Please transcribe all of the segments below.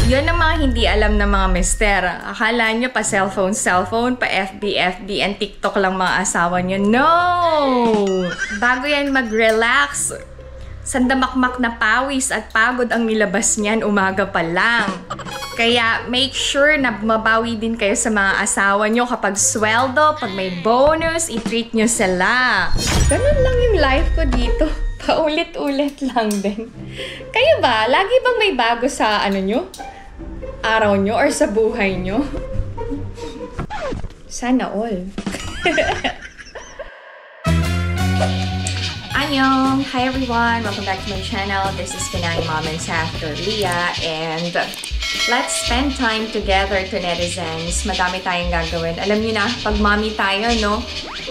Yun ang mga hindi alam ng mga mister. Akala nyo pa cellphone, pa FB, and TikTok lang mga asawa nyo. No! Bago yan mag-relax, sandamakmak na pawis at pagod ang nilabas niyan umaga pa lang. Kaya make sure na mabawi din kayo sa mga asawa nyo kapag sweldo, pag may bonus, i-treat nyo sila. Ganun lang yung life ko dito. Paulit-ulit lang din. Kayo ba? Lagi bang may bago sa ano nyo? Araw nyo or sa buhay nyo? Sana all. Annyeong! Hi everyone! Welcome back to my channel. This is Kanang Mom and After Leah, and let's spend time together to netizens. Madami tayong gagawin. Alam niyo na, pag mommy tayo, no?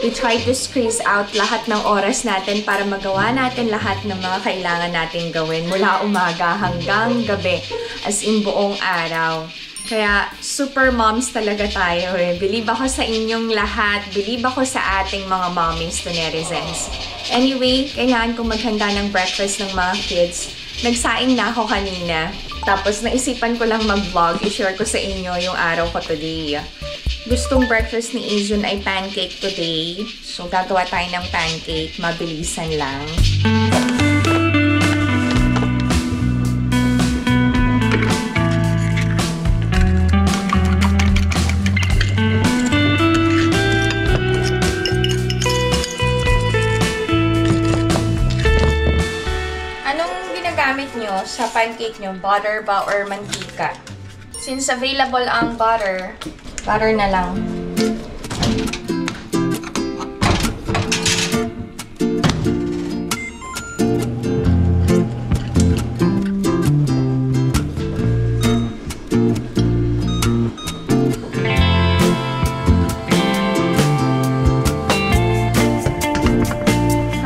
We try to squeeze out lahat ng oras natin para magawa natin lahat ng mga kailangan natin gawin mula umaga hanggang gabi, as in buong araw. Kaya super moms talaga tayo eh. Believe ako sa inyong lahat. Believe ako sa ating mga mommies to netizens. Anyway, kailangan kong maghanda ng breakfast ng mga kids. Nagsaing na ako kanina. Tapos naisipan ko lang mag-vlog. I-share ko sa inyo yung araw ko today. Gustong breakfast ni Izun ay pancake today. So gagawa tayo ng pancake. Mabilisan lang. Sa pancake nyo, butter ba or mantika? Since available ang butter na lang.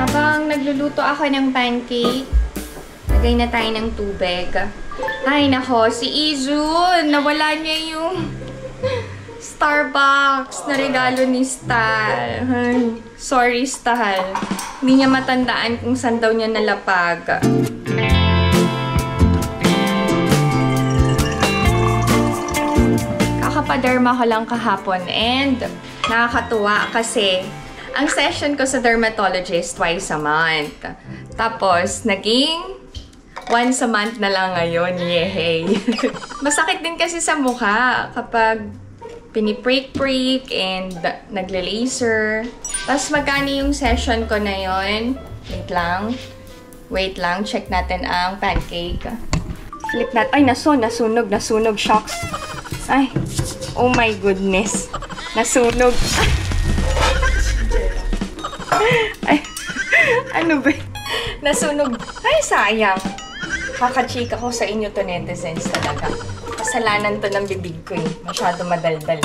Habang nagluluto ako ng pancake, lagay na tayo ng tubig. Ay, nako, si Izun, nawala niya yung Starbucks na regalo ni Stal. Ay, sorry, Stal. Hindi niya matandaan kung saan daw niya nalapag. Kakapaderma ko lang kahapon and nakakatuwa kasi ang session ko sa dermatologist twice a month. Tapos, naging once a month na lang ngayon, yehey. Masakit din kasi sa mukha kapag piniprik-prik and nagle-laser. Tapos magkano yung session ko na yon? Wait lang. Check natin ang pancake. Flip natin. Ay, nasunog. Shocks. Ay, oh my goodness. Nasunog. Ay, ano ba? Nasunog. Ay, sayang. Kakachika ko sa inyo to netizens talaga. Kasalanan to ng bibig ko eh. Masyado madaldal.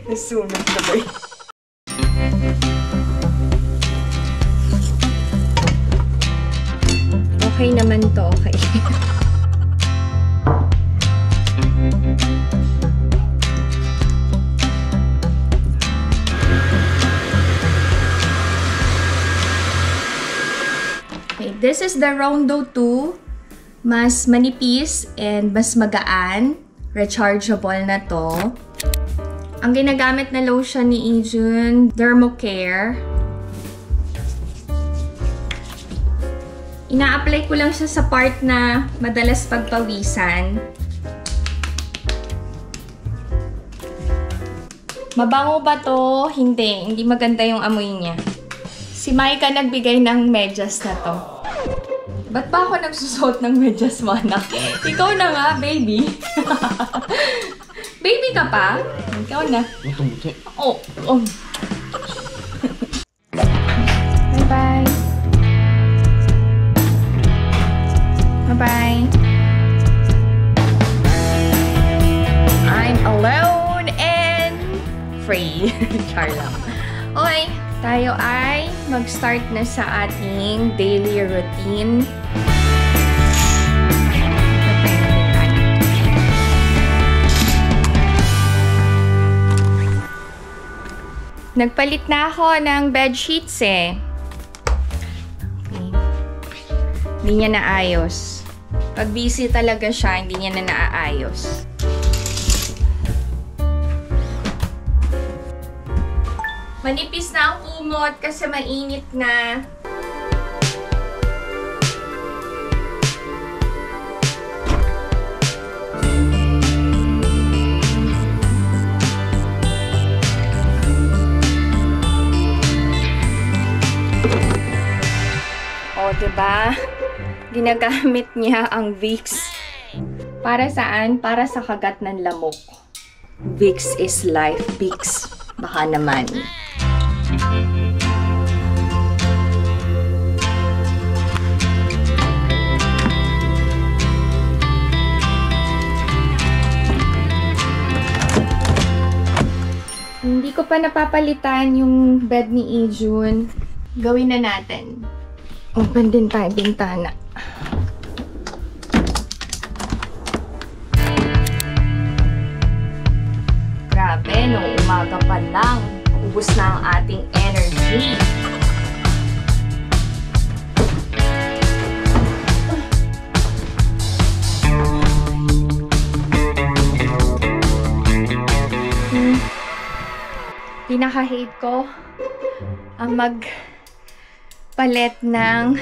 Nasunog na ba eh. Okay naman to, okay. This is the Rondo 2. Mas manipis and mas magaan. Rechargeable na to. Ang ginagamit na lotion ni Izun, Dermocare. Ina-apply ko lang siya sa part na madalas pagpawisan. Mabango ba to? Hindi maganda yung amoy niya. Si Maika nagbigay ng medyas na to. Ba't ba ako nagsusuot ng medyas mo, anak? Ikaw na nga, baby. Baby ka pa? Ikaw na. Oh. Bye-bye. Bye-bye. I'm alone and free. Char lang. Okay. Tayo ay mag-start na sa ating daily routine. Nagpalit na ako ng bed sheets eh. Okay. Hindi niya naayos. Pag busy talaga siya, hindi niya na naaayos. Manipis na ang kumot kasi mainit na. O, diba? Ginagamit niya ang Vicks. Para saan? Para sa kagat ng lamok. Vicks is life. Vicks. Baka naman. Hindi ko pa napapalitan yung bed ni Ijun. Gawin na natin. Open din tayo bintana. Grabe, nung umaga pa lang, ubos na ang ating energy. Pinaka-hate ko ang palit ng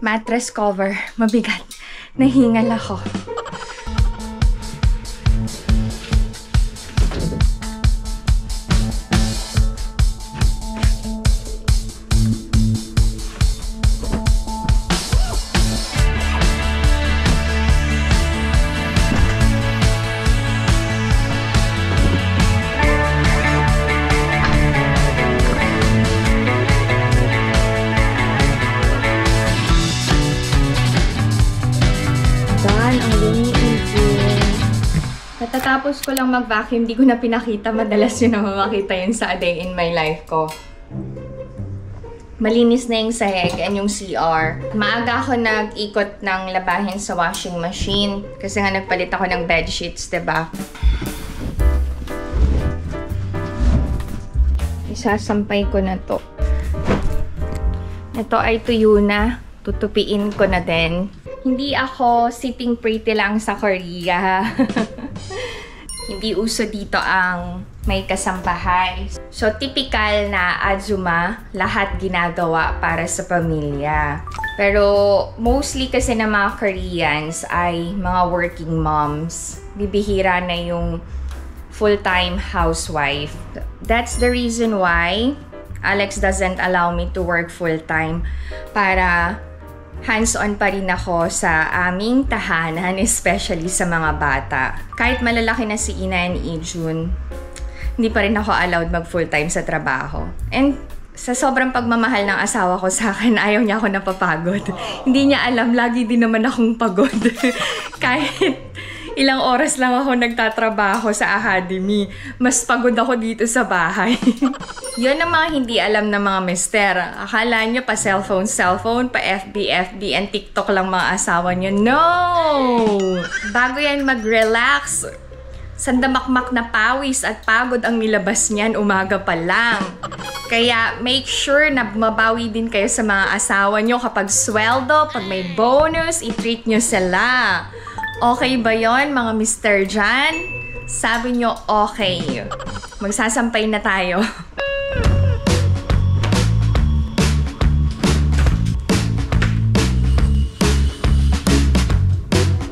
mattress cover. Mabigat. Nahingal ako. Katatapos ko lang mag-vacuum, hindi ko na pinakita. Madalas yun na makita yun sa a day in my life ko. Malinis na yung sahig and yung CR. Maaga ako nag-ikot ng labahin sa washing machine. Kasi nga nagpalit ako ng bedsheets, diba? Isasampay ko na to. Ito ay tuyo na. Tutupiin ko na din. Hindi ako sitting pretty lang sa Korea. Hindi uso dito ang may kasambahay. So, typical na Azuma, lahat ginagawa para sa pamilya. Pero, mostly kasi ng mga Koreans ay mga working moms. Bibihira na yung full-time housewife. That's the reason why Alex doesn't allow me to work full-time para hands-on pa rin ako sa aming tahanan, especially sa mga bata. Kahit malalaki na si Ina and Ijun, hindi pa rin ako allowed mag full-time sa trabaho. And sa sobrang pagmamahal ng asawa ko sa akin, ayaw niya ako napapagod. Hindi niya alam, lagi din naman akong pagod. Kahit ilang oras lang ako nagtatrabaho sa academy, mas pagod ako dito sa bahay. Yun ang mga hindi alam ng mga mister. Akala nyo pa cellphone, pa FB, and TikTok lang mga asawa nyo. No! Bago yan mag-relax, sandamakmak na pawis at pagod ang nilabas niyan umaga pa lang. Kaya make sure na mabawi din kayo sa mga asawa nyo kapag sweldo, pag may bonus, i-treat nyo sila. Okay ba yon mga mister dyan? Sabi nyo okay. Magsasampay na tayo.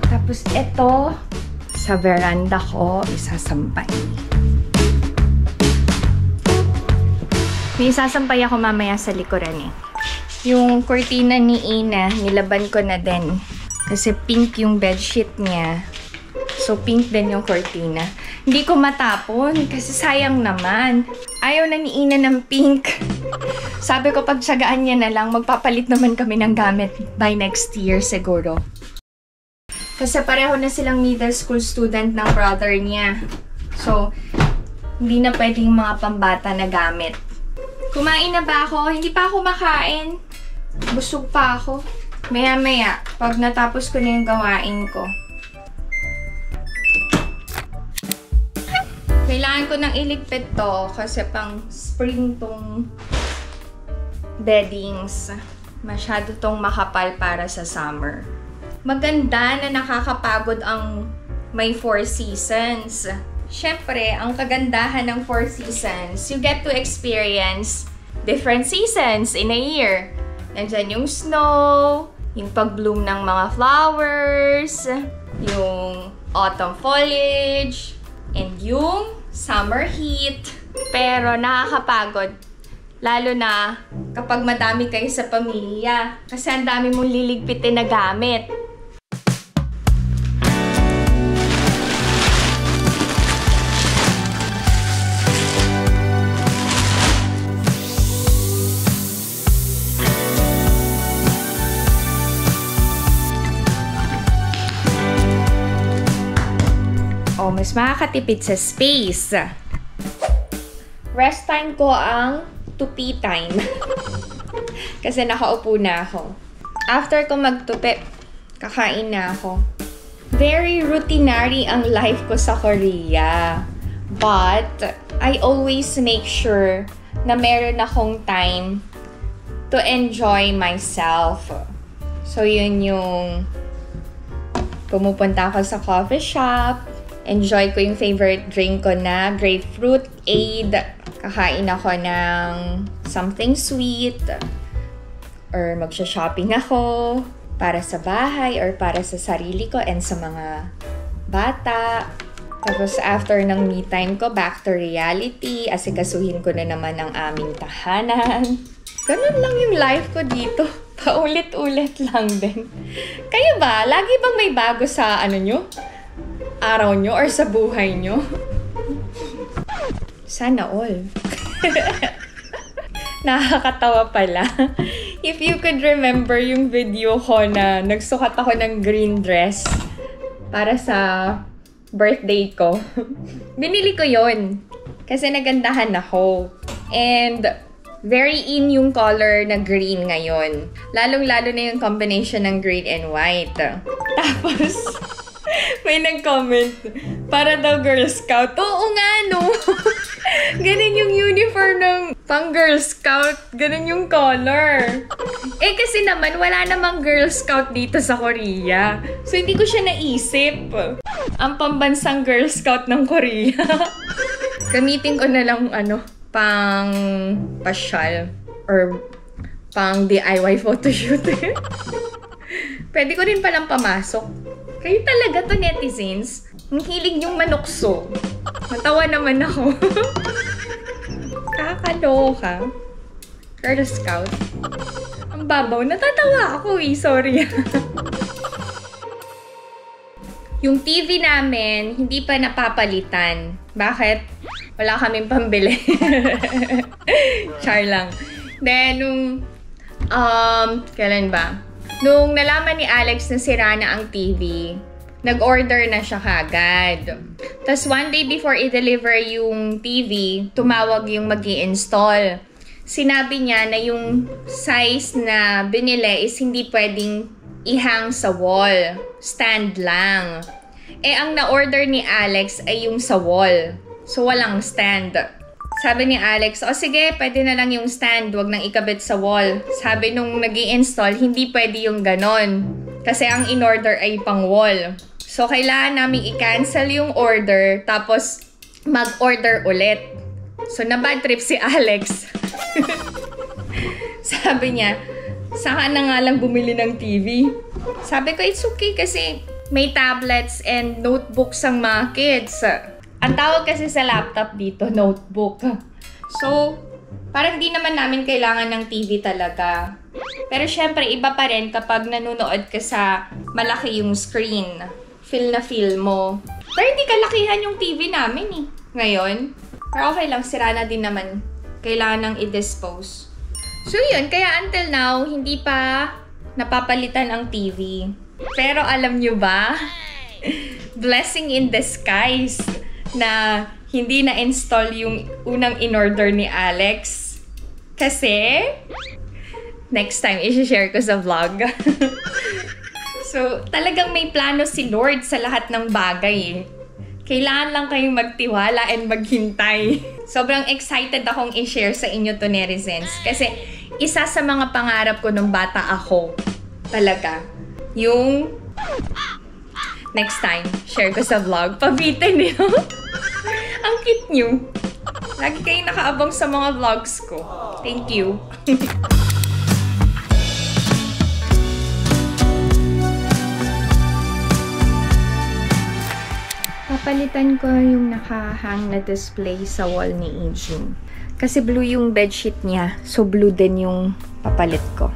Tapos ito, sa veranda ko, isasampay. May isasampay ako mamaya sa likuran eh. Yung kurtina ni Ina, nilaban ko na din. Kasi pink yung bedsheet niya. So, pink din yung cortina. Hindi ko matapon kasi sayang naman. Ayaw na ni Ina ng pink. Sabi ko, pagtsagaan niya na lang, magpapalit naman kami ng gamit by next year siguro. Kasi pareho na silang middle school student ng brother niya. So, hindi na pwedeng mga pambata na gamit. Kumain na ba ako? Hindi pa ako makain. Busog pa ako. Maya-maya, pag natapos ko na yung gawain ko. Kailangan ko nang iligpit to kasi pang spring tong beddings. Masyado tong makapal para sa summer. maganda na nakakapagod ang may 4 seasons. Siyempre, ang kagandahan ng 4 seasons, you get to experience different seasons in a year. Nandyan yung snow, yung pag-bloom ng mga flowers, yung autumn foliage, and yung summer heat. Pero nakakapagod. Lalo na kapag madami kayo sa pamilya. Kasi ang dami mong liligpitin na gamit. O, mas makakatipid sa space. Rest time ko ang tupi time. Kasi nakaupo na ako. After ko magtupi, kakain na ako. Very routinary ang life ko sa Korea. But, I always make sure na meron akong time to enjoy myself. So, yun yung pumupunta ako sa coffee shop. Enjoy ko yung favorite drink ko na grapefruit aid. Kakain ako ng something sweet. Or magsha-shopping ako para sa bahay or para sa sarili ko and sa mga bata. Tapos after ng me time ko, back to reality. Asikasuhin ko na naman ang aming tahanan. Ganun lang yung life ko dito. Paulit-ulit lang din. Kayo ba? Lagi bang may bago sa nyo? Araw nyo or sa buhay nyo? Sana all. Nakakatawa pala. If you could remember yung video ko na nagsukat ako ng green dress para sa birthday ko. Binili ko yon kasi nagandahan ako. And very in yung color na green ngayon. Lalong-lalo na yung combination ng green and white. Tapos, may nag-comment, para daw Girl Scout. Oo nga, no? Ganun yung uniform ng pang Girl Scout. Ganun yung color. Eh, kasi naman, wala namang Girl Scout dito sa Korea. So, hindi ko siya naisip. Ang pambansang Girl Scout ng Korea. Gamitin ko na lang, pang pasyal. Or pang DIY photoshoot. Pwede ko rin palang pamasok. Kayo talaga to, netizens. Ang hilig yung manukso. Matawa naman ako. Kakaloka. Girl Scout. Ang babaw. Natatawa ako eh. Sorry. Yung TV namin, hindi pa napapalitan. Bakit? Wala kaming pambili. Char lang. Then, kailan ba? Nung nalaman ni Alex na sira na ang TV, nag-order na siya kagad. Tapos one day before i-deliver yung TV, tumawag yung mag-i-install. Sinabi niya na yung size na binili is hindi pwedeng ihang sa wall. Stand lang. Eh, ang na-order ni Alex ay yung sa wall. So, walang stand. Sabi ni Alex, o sige, pwede na lang yung stand, wag nang ikabit sa wall. Sabi nung nag-i-install, hindi pwede yung ganon. Kasi ang in-order ay pang wall. So, kailangan namin i-cancel yung order, tapos mag-order ulit. So, na-bad trip si Alex. Sabi niya, saan na nga lang bumili ng TV? Sabi ko, it's okay kasi may tablets and notebooks ang mga kids. Ang tawag kasi sa laptop dito, notebook. So, parang di naman namin kailangan ng TV talaga. Pero syempre, iba pa rin kapag nanonood ka sa malaki yung screen. Feel na feel mo. Pero hindi kalakihan yung TV namin eh. Ngayon. Pero okay lang, sira na din naman. Kailangan nang i-dispose. So yun, kaya until now, hindi pa napapalitan ang TV. Pero alam nyo ba? Blessing in disguise na hindi na-install yung unang in-order ni Alex. Kasi, next time, i-share ko sa vlog. So, talagang may plano si Lord sa lahat ng bagay. Kailangan lang kayong magtiwala and maghintay. Sobrang excited akong i-share sa inyo to, netizens. Kasi, isa sa mga pangarap ko nung bata ako, talaga, yung Next time, share ko sa vlog. Pabitin niyo. Ang cute niyo. Lagi kayong nakaabang sa mga vlogs ko. Thank you. Papalitan ko yung nakahang na display sa wall ni Aging. Kasi blue yung bedsheet niya. So, blue din yung papalit ko.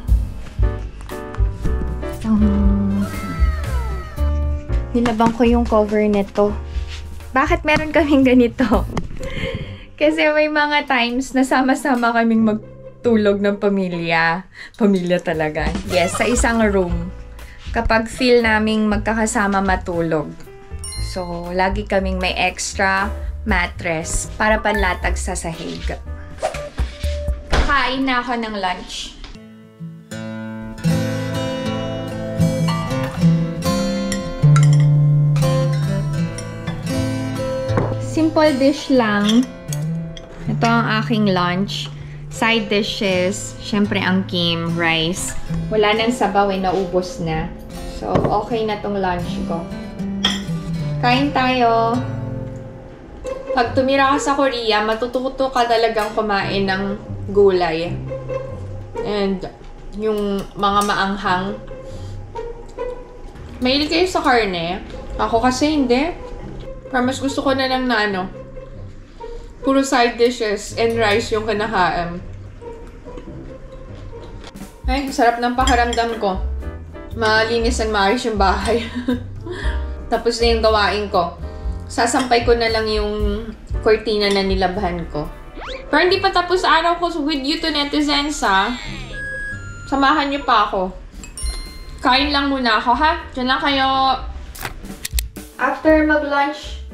Nilabang ko yung cover nito. Bakit meron kaming ganito? Kasi may mga times na sama-sama kaming magtulog ng pamilya. Pamilya talaga. Yes, sa isang room. Kapag feel naming magkakasama matulog. So, lagi kaming may extra mattress para panlatag sa sahig. Kakain na ako ng lunch. Simple dish lang. Ito ang aking lunch. Side dishes. Syempre ang kim, rice. Wala nang sabaw eh, naubos na. So, okay na tong lunch ko. Kain tayo. Pag tumira ka sa Korea, matututo ka talagang kumain ng gulay. And yung mga maanghang. Mahilig kayo sa karne. Ako kasi hindi. Pero mas gusto ko na lang na ano, puro side dishes and rice yung kinakain. Ay, sarap ng pakiramdam ko. Malinis and maayos yung bahay. Tapos na yung gawain ko. Sasampay ko na lang yung cortina na nilabhan ko. Pero hindi pa tapos araw ko with you to netizens, ha? Samahan niyo pa ako. Kain lang muna ako, ha? Diyan lang kayo. After mag-lunch,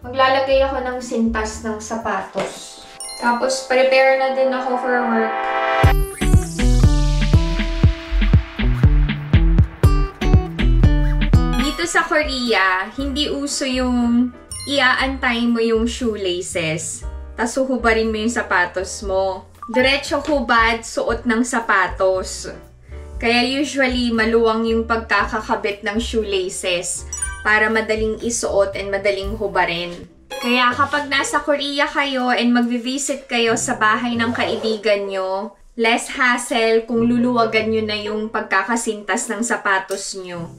maglalagay ako ng sintas ng sapatos. Tapos, prepare na din ako for work. Sa Korea, hindi uso yung iaantay mo yung shoelaces, tas huhubarin mo yung sapatos mo. Diretso hubad, suot ng sapatos. Kaya usually, maluwang yung pagkakakabit ng shoelaces para madaling isuot and madaling hubarin. Kaya kapag nasa Korea kayo and magvi-visit kayo sa bahay ng kaibigan nyo, less hassle kung luluwagan nyo na yung pagkakasintas ng sapatos nyo.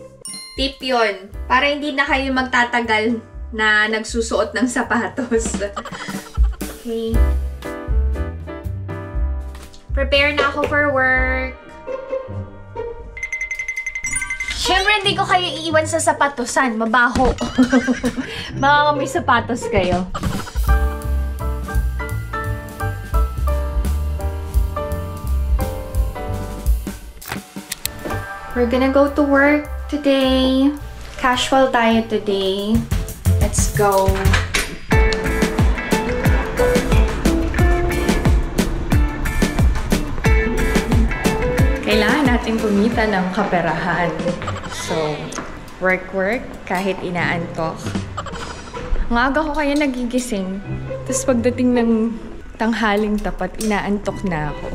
Tip yun, para hindi na kayo magtatagal na nagsusuot ng sapatos. Okay. Prepare na ako for work. Siyempre, hindi ko kayo iiwan sa sapatosan. Mabaho. Baka may sapatos kayo. We're gonna go to work today. Casual tayo today. Let's go. Kailangan natin kumita ng kaperahan. So, work kahit inaantok. Ang aga ko kaya nagigising. Tapos pagdating ng tanghaling tapat, inaantok na ako.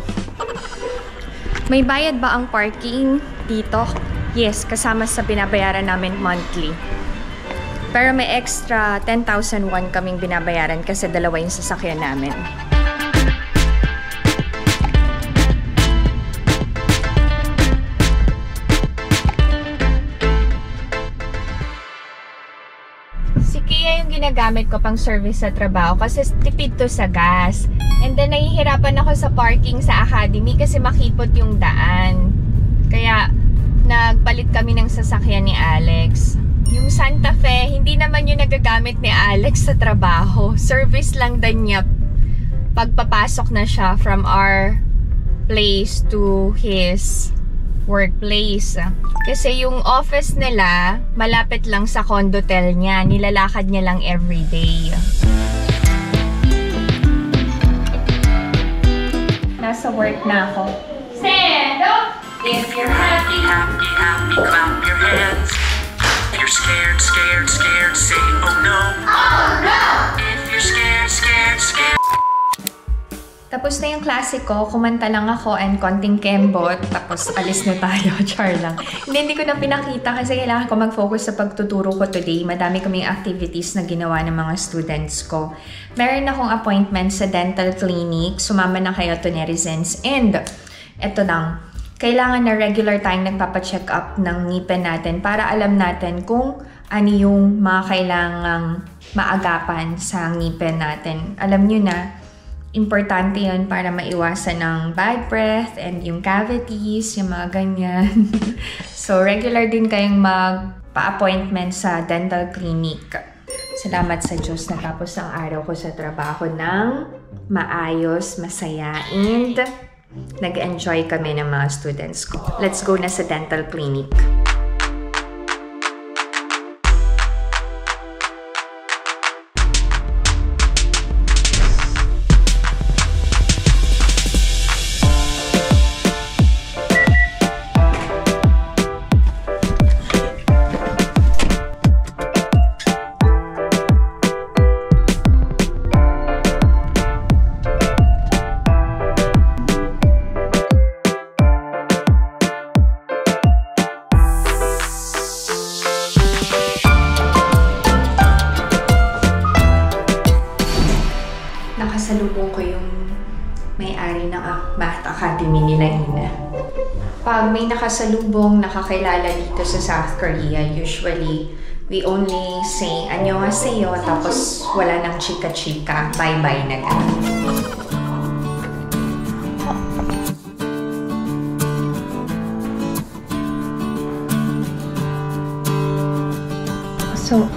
May bayad ba ang parking dito? Yes, kasama sa binabayaran namin monthly. Pero may extra 10,000 won kaming binabayaran kasi dalawa yung sasakyan namin. Si Kia yung ginagamit ko pang service sa trabaho kasi tipid to sa gas. And then nahihirapan ako sa parking sa academy kasi makipot yung daan. Kaya nagpalit kami ng sasakyan ni Alex. Yung Santa Fe, hindi naman yung nagagamit ni Alex sa trabaho. Service lang din niya pagpapasok na siya from our place to his workplace. Kasi yung office nila, malapit lang sa condotel niya. Nilalakad niya lang everyday. Nasa work na ako. Stand up! If you're happy, happy, happy, clap your hands. If you're scared, scared, scared, say oh no. Oh no! If you're scared, scared, scared. Tapos na yung klase ko, kumanta lang ako and konting kembot, tapos alis na tayo, char lang. Hindi ko na pinakita kasi kailangan ko mag-focus sa pagtuturo ko today. Madami kaming activities na ginawa ng mga students ko. Meron akong appointment sa dental clinic, sumama na kayo to Nerizens. And, eto lang, kailangan na regular tayong nagpapacheck up ng ngipin natin para alam natin kung ano yung mga kailangang maagapan sa ngipin natin. Alam nyo na, importante yun para maiwasan ng bad breath and yung cavities, yung mga ganyan. So, regular din kayong magpa-appointment sa dental clinic. Salamat sa Diyos, natapos ang araw ko sa trabaho ng maayos, masaya, and nag-enjoy kami ng mga students ko. Let's go na sa dental clinic. Nakasalubong ko yung may-ari ng Math Academy nila Ina. Pag may nakasalubong, nakakilala dito sa South Korea, usually we only say annyeonghaseyo tapos wala nang chika-chika, bye-bye na lang. So,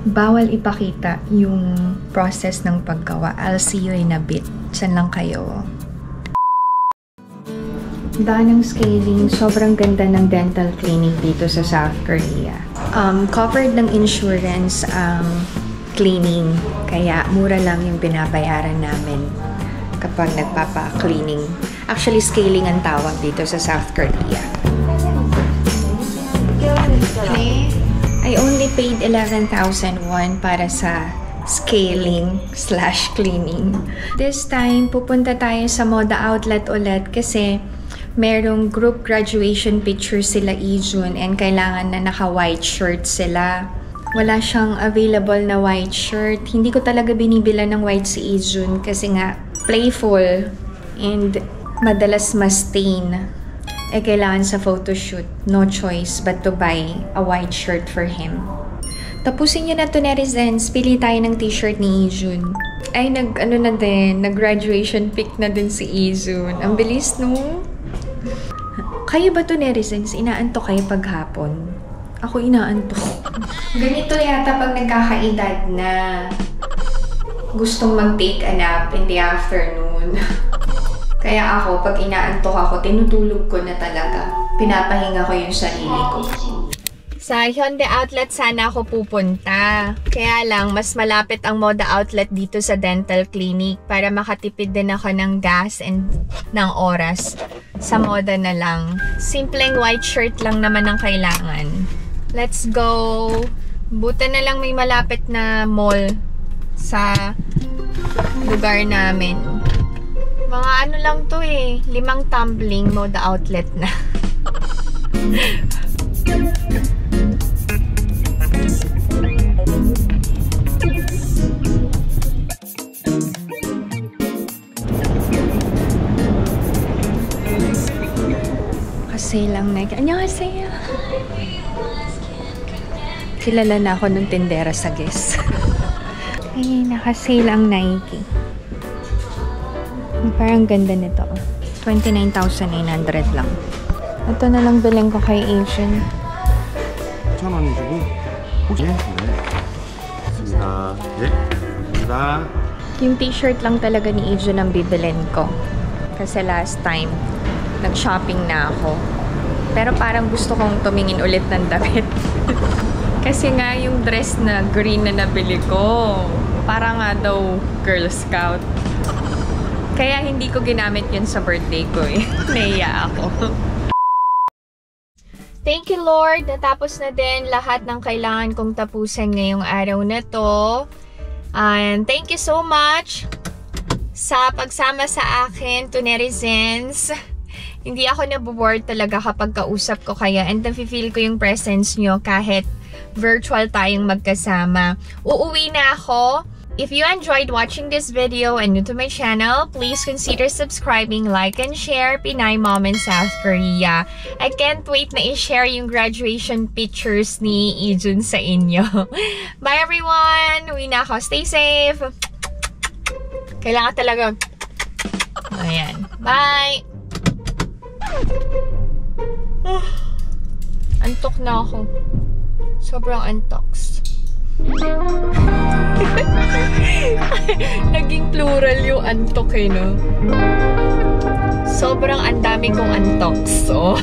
bawal ipakita yung process ng paggawa. I'll see you in a bit. Saan lang kayo? Daan ng scaling. Sobrang ganda ng dental clinic dito sa South Korea. Covered ng insurance ang cleaning. Kaya mura lang yung binabayaran namin kapag nagpapa-cleaning. Actually, scaling ang tawag dito sa South Korea. Okay. I only paid 11,000 won para sa scaling/cleaning. This time, pupunta tayo sa Moda Outlet ulit kasi merong group graduation picture sila Ijun and kailangan na naka-white shirt sila. Wala siyang available na white shirt. Hindi ko talaga binibilan ng white si Ijun kasi nga playful and madalas ma-stain. Kailangan sa photoshoot, no choice but to buy a white shirt for him. Tapusin nyo na to Nerizens, pili tayo ng t-shirt ni Ijun. Ay, nag-graduation pic na din si Ijun. Ang bilis, no? Kayo ba to Nerizens, inaantok kayo paghapon? Ako inaantok. Ganito yata pag nagkakaedad na gustong mag-take a nap in the afternoon. Kaya ako, pag inaantok ako, tinutulog ko na talaga. Pinapahinga ko yung sarili ko. Sa Hyundai Outlet sana ako pupunta. Kaya lang, mas malapit ang Moda Outlet dito sa dental clinic para makatipid din ako ng gas and ng oras. Sa Moda na lang. Simpleng white shirt lang naman ang kailangan. Let's go! Buta na lang may malapit na mall sa lugar namin. Mga ano lang to 5 tumbling Moda Outlet na. Kasi lang na. Annyeonghaseyo. Kilala na ako nung tindera sa Guess. Ay, naka-sale ang Nike. Parang ganda nito. 29,900 lang. Ito na lang bilhin ko kay Asian. 5,000원 주고 혹시 네. 좋습니다. 네. 감사합니다. Yung t-shirt lang talaga ni Asian ang bibilin ko. Kasi last time, nag-shopping na ako. Pero parang gusto kong tumingin ulit ng damit. Kasi nga yung dress na green na nabili ko, parang nga daw Girl Scout. Kaya hindi ko ginamit yun sa birthday ko eh. Naiya ako. Thank you Lord, natapos na din lahat ng kailangan kong tapusin ngayong araw na to. And thank you so much sa pagsama sa akin to netizens. Hindi ako naboboard talaga kapag kausap ko kaya and nafe-feel ko yung presence nyo kahit virtual tayong magkasama. Uuwi na ako. If you enjoyed watching this video and new to my channel, please consider subscribing, like, and share Pinay Mom in South Korea. I can't wait na i-share yung graduation pictures ni Ijun sa inyo. Bye everyone! Uwi na ako. Stay safe! Kailangan talaga. Ayan. Bye! Antok na ako. Sobrang antoks. Naging plural yung antok eh, no? Sobrang andami kong antoks. Oh.